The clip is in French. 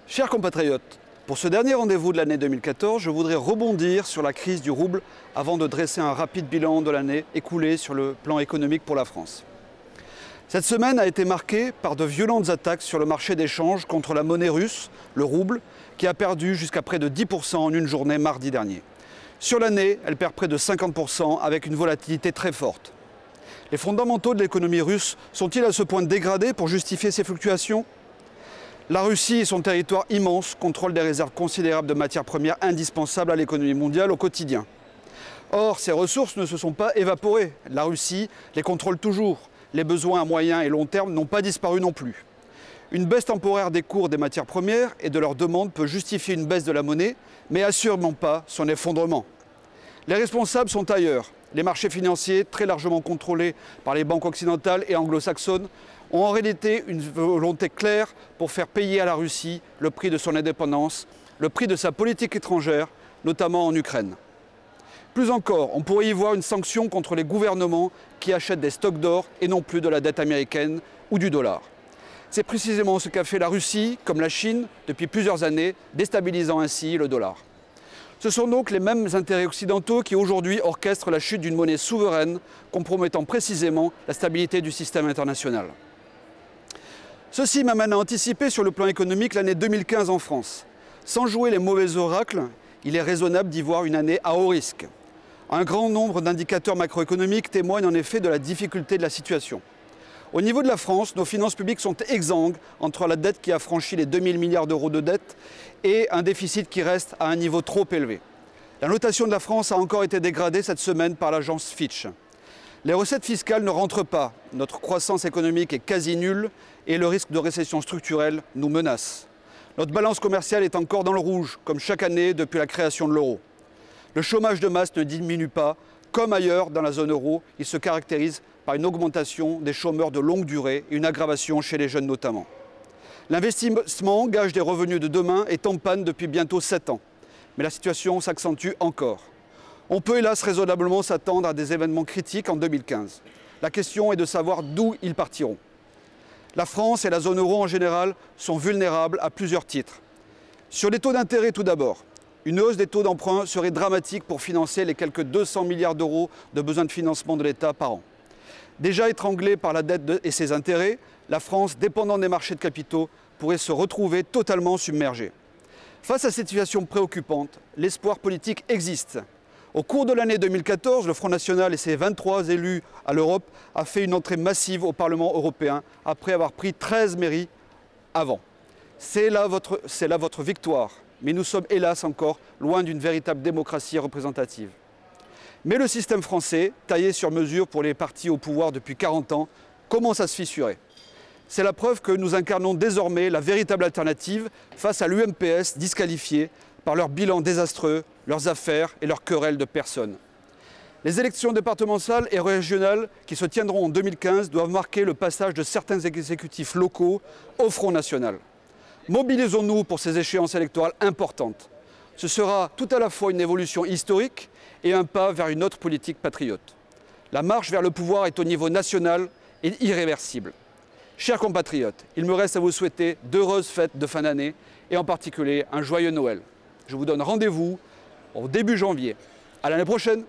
Chers compatriotes, pour ce dernier rendez-vous de l'année 2014, je voudrais rebondir sur la crise du rouble avant de dresser un rapide bilan de l'année écoulée sur le plan économique pour la France. Cette semaine a été marquée par de violentes attaques sur le marché d'échange contre la monnaie russe, le rouble, qui a perdu jusqu'à près de 10% en une journée mardi dernier. Sur l'année, elle perd près de 50% avec une volatilité très forte. Les fondamentaux de l'économie russe sont-ils à ce point dégradés pour justifier ces fluctuations ? La Russie et son territoire immense contrôlent des réserves considérables de matières premières indispensables à l'économie mondiale au quotidien. Or, ces ressources ne se sont pas évaporées. La Russie les contrôle toujours. Les besoins à moyen et long terme n'ont pas disparu non plus. Une baisse temporaire des cours des matières premières et de leur demande peut justifier une baisse de la monnaie, mais assurément pas son effondrement. Les responsables sont ailleurs. Les marchés financiers, très largement contrôlés par les banques occidentales et anglo-saxonnes, ont en réalité une volonté claire pour faire payer à la Russie le prix de son indépendance, le prix de sa politique étrangère, notamment en Ukraine. Plus encore, on pourrait y voir une sanction contre les gouvernements qui achètent des stocks d'or et non plus de la dette américaine ou du dollar. C'est précisément ce qu'a fait la Russie, comme la Chine, depuis plusieurs années, déstabilisant ainsi le dollar. Ce sont donc les mêmes intérêts occidentaux qui aujourd'hui orchestrent la chute d'une monnaie souveraine, compromettant précisément la stabilité du système international. Ceci m'amène à anticiper sur le plan économique l'année 2015 en France. Sans jouer les mauvais oracles, il est raisonnable d'y voir une année à haut risque. Un grand nombre d'indicateurs macroéconomiques témoignent en effet de la difficulté de la situation. Au niveau de la France, nos finances publiques sont exsangues entre la dette qui a franchi les 2000 milliards d'euros de dette et un déficit qui reste à un niveau trop élevé. La notation de la France a encore été dégradée cette semaine par l'agence Fitch. Les recettes fiscales ne rentrent pas, notre croissance économique est quasi nulle et le risque de récession structurelle nous menace. Notre balance commerciale est encore dans le rouge, comme chaque année depuis la création de l'euro. Le chômage de masse ne diminue pas, comme ailleurs dans la zone euro, il se caractérise par une augmentation des chômeurs de longue durée et une aggravation chez les jeunes notamment. L'investissement, gage des revenus de demain, est en panne depuis bientôt 7 ans. Mais la situation s'accentue encore. On peut hélas raisonnablement s'attendre à des événements critiques en 2015. La question est de savoir d'où ils partiront. La France et la zone euro en général sont vulnérables à plusieurs titres. Sur les taux d'intérêt tout d'abord. Une hausse des taux d'emprunt serait dramatique pour financer les quelques 200 milliards d'euros de besoins de financement de l'État par an. Déjà étranglée par la dette et ses intérêts, la France, dépendant des marchés de capitaux, pourrait se retrouver totalement submergée. Face à cette situation préoccupante, l'espoir politique existe. Au cours de l'année 2014, le Front National et ses 23 élus à l'Europe a fait une entrée massive au Parlement européen après avoir pris 13 mairies avant. C'est là votre victoire, mais nous sommes hélas encore loin d'une véritable démocratie représentative. Mais le système français, taillé sur mesure pour les partis au pouvoir depuis 40 ans, commence à se fissurer. C'est la preuve que nous incarnons désormais la véritable alternative face à l'UMPS disqualifiée par leur bilan désastreux, leurs affaires et leurs querelles de personnes. Les élections départementales et régionales qui se tiendront en 2015 doivent marquer le passage de certains exécutifs locaux au Front National. Mobilisons-nous pour ces échéances électorales importantes. Ce sera tout à la fois une évolution historique et un pas vers une autre politique patriote. La marche vers le pouvoir est au niveau national et irréversible. Chers compatriotes, il me reste à vous souhaiter d'heureuses fêtes de fin d'année et en particulier un joyeux Noël. Je vous donne rendez-vous au début janvier. À l'année prochaine!